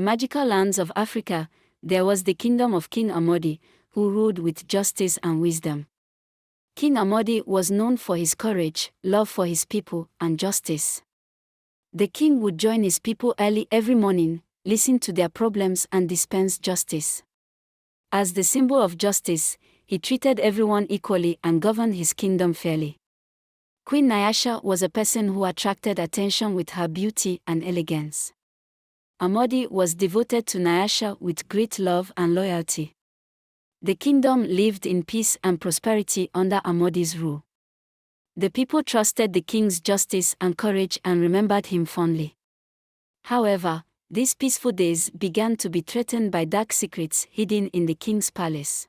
magical lands of Africa, there was the kingdom of King Amadi, who ruled with justice and wisdom. King Amadi was known for his courage, love for his people, and justice. The king would join his people early every morning, listen to their problems and dispense justice. As the symbol of justice, he treated everyone equally and governed his kingdom fairly. Queen Nyasha was a person who attracted attention with her beauty and elegance. Amadi was devoted to Nyasha with great love and loyalty. The kingdom lived in peace and prosperity under Amadi's rule. The people trusted the king's justice and courage and remembered him fondly. However, these peaceful days began to be threatened by dark secrets hidden in the king's palace.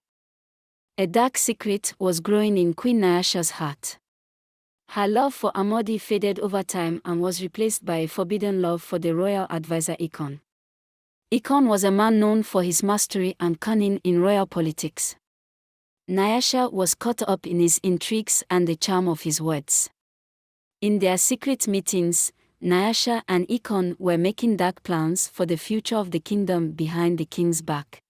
A dark secret was growing in Queen Nyasha's heart. Her love for Amadi faded over time and was replaced by a forbidden love for the royal advisor Ekon. Ekon was a man known for his mastery and cunning in royal politics. Nyasha was caught up in his intrigues and the charm of his words. In their secret meetings, Nyasha and Ekon were making dark plans for the future of the kingdom behind the king's back.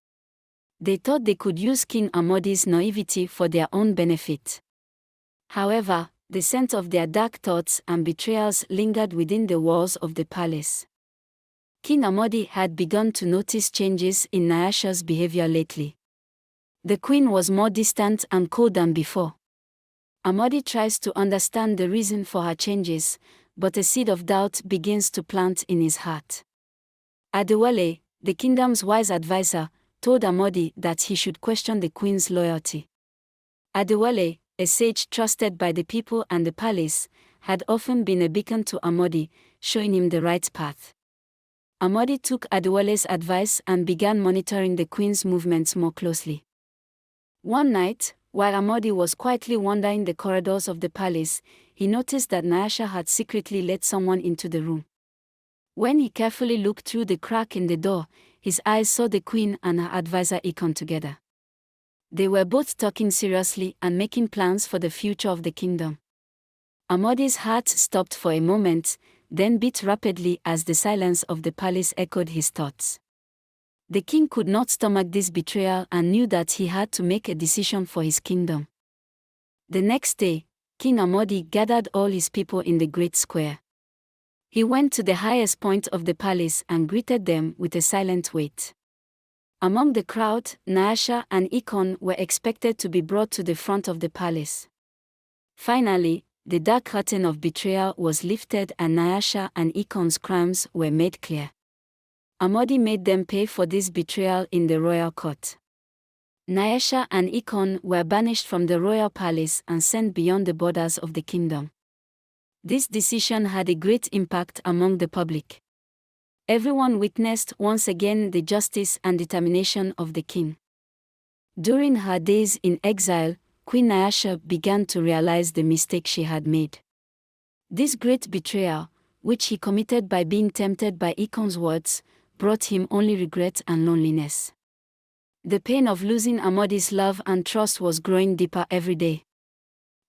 They thought they could use King Amadi's naivety for their own benefit. However, the scent of their dark thoughts and betrayals lingered within the walls of the palace. King Amadi had begun to notice changes in Nyasha's behavior lately. The queen was more distant and cold than before. Amadi tries to understand the reason for her changes, but a seed of doubt begins to plant in his heart. Adewale, the kingdom's wise advisor, told Amadi that he should question the queen's loyalty. Adewale, a sage trusted by the people and the palace, had often been a beacon to Amadi, showing him the right path. Amadi took Adewale's advice and began monitoring the queen's movements more closely. One night, while Amadi was quietly wandering the corridors of the palace, he noticed that Nyasha had secretly let someone into the room. When he carefully looked through the crack in the door, his eyes saw the queen and her advisor Ekon together. They were both talking seriously and making plans for the future of the kingdom. Amadi's heart stopped for a moment, then beat rapidly as the silence of the palace echoed his thoughts. The king could not stomach this betrayal and knew that he had to make a decision for his kingdom. The next day, King Amadi gathered all his people in the great square. He went to the highest point of the palace and greeted them with a silent wait. Among the crowd, Nyasha and Ekon were expected to be brought to the front of the palace. Finally, the dark curtain of betrayal was lifted and Nyasha and Ekon's crimes were made clear. Amadi made them pay for this betrayal in the royal court. Nyasha and Ekon were banished from the royal palace and sent beyond the borders of the kingdom. This decision had a great impact among the public. Everyone witnessed once again the justice and determination of the king. During her days in exile, Queen Nyasha began to realize the mistake she had made. This great betrayal, which he committed by being tempted by Ekon's words, brought him only regret and loneliness. The pain of losing Amadi's love and trust was growing deeper every day.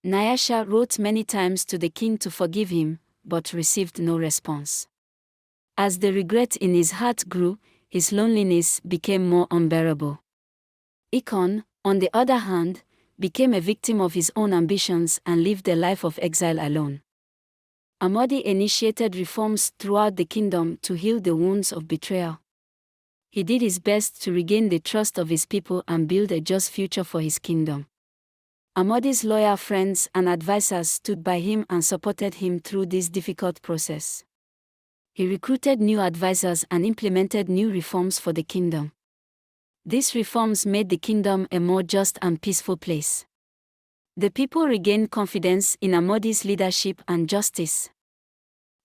Nyasha wrote many times to the king to forgive him, but received no response. As the regret in his heart grew, his loneliness became more unbearable. Ekon, on the other hand, became a victim of his own ambitions and lived a life of exile alone. Amadi initiated reforms throughout the kingdom to heal the wounds of betrayal. He did his best to regain the trust of his people and build a just future for his kingdom. Amadi's loyal friends and advisors stood by him and supported him through this difficult process. He recruited new advisors and implemented new reforms for the kingdom. These reforms made the kingdom a more just and peaceful place. The people regained confidence in Amadi's leadership and justice.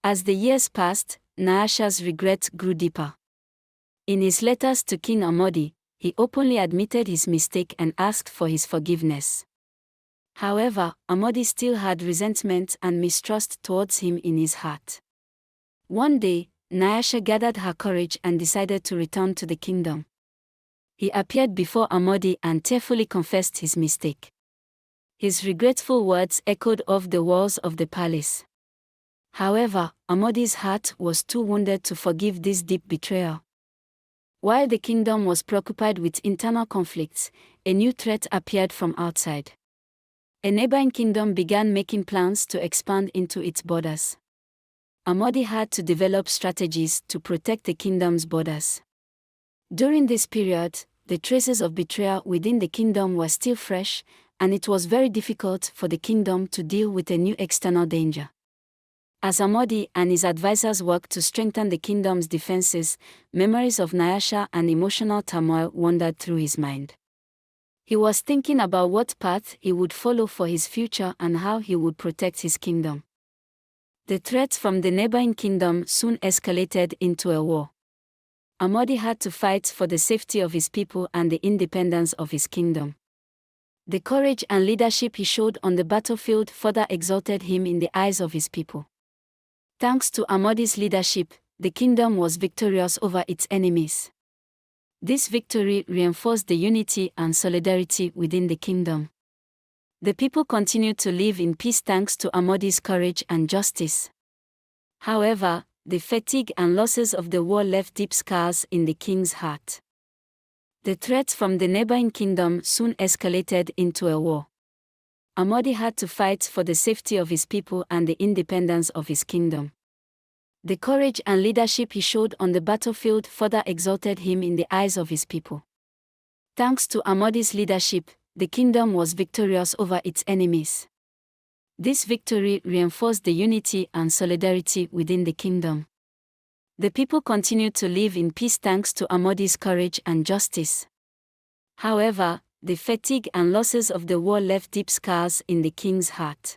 As the years passed, Nyasha's regret grew deeper. In his letters to King Amadi, he openly admitted his mistake and asked for his forgiveness. However, Amadi still had resentment and mistrust towards him in his heart. One day, Nyasha gathered her courage and decided to return to the kingdom. He appeared before Amadi and tearfully confessed his mistake. His regretful words echoed off the walls of the palace. However, Amadi's heart was too wounded to forgive this deep betrayal. While the kingdom was preoccupied with internal conflicts, a new threat appeared from outside. A neighboring kingdom began making plans to expand into its borders. Amadi had to develop strategies to protect the kingdom's borders. During this period, the traces of betrayal within the kingdom were still fresh, and it was very difficult for the kingdom to deal with a new external danger. As Amadi and his advisors worked to strengthen the kingdom's defenses, memories of Nyasha and emotional turmoil wandered through his mind. He was thinking about what path he would follow for his future and how he would protect his kingdom. The threats from the neighboring kingdom soon escalated into a war. Amadi had to fight for the safety of his people and the independence of his kingdom. The courage and leadership he showed on the battlefield further exalted him in the eyes of his people. Thanks to Amadi's leadership, the kingdom was victorious over its enemies. This victory reinforced the unity and solidarity within the kingdom. The people continued to live in peace thanks to Amadi's courage and justice. However, the fatigue and losses of the war left deep scars in the king's heart. The threats from the neighboring kingdom soon escalated into a war. Amadi had to fight for the safety of his people and the independence of his kingdom. The courage and leadership he showed on the battlefield further exalted him in the eyes of his people. Thanks to Amadi's leadership, the kingdom was victorious over its enemies. This victory reinforced the unity and solidarity within the kingdom. The people continued to live in peace thanks to Amadi's courage and justice. However, the fatigue and losses of the war left deep scars in the king's heart.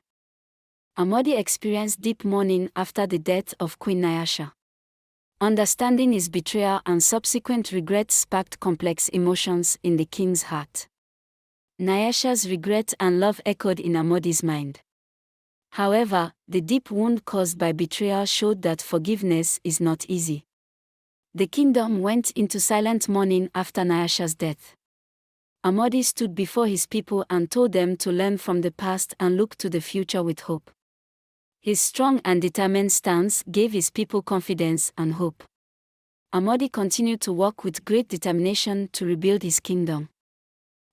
Amadi experienced deep mourning after the death of Queen Nyasha. Understanding his betrayal and subsequent regret sparked complex emotions in the king's heart. Nyasha's regret and love echoed in Amadi's mind. However, the deep wound caused by betrayal showed that forgiveness is not easy. The kingdom went into silent mourning after Nyasha's death. Amadi stood before his people and told them to learn from the past and look to the future with hope. His strong and determined stance gave his people confidence and hope. Amadi continued to work with great determination to rebuild his kingdom.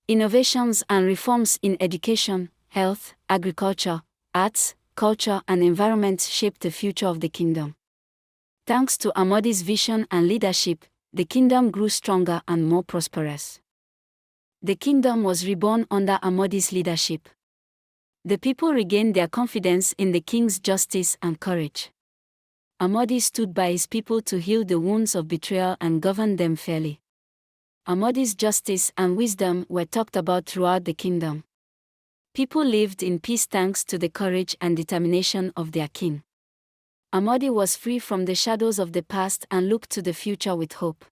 Innovations and reforms in education, health, agriculture, arts, culture and environment shaped the future of the kingdom. Thanks to Amadi's vision and leadership, the kingdom grew stronger and more prosperous. The kingdom was reborn under Amadi's leadership. The people regained their confidence in the king's justice and courage. Amadi stood by his people to heal the wounds of betrayal and govern them fairly. Amadi's justice and wisdom were talked about throughout the kingdom. People lived in peace thanks to the courage and determination of their king. Amadi was free from the shadows of the past and looked to the future with hope.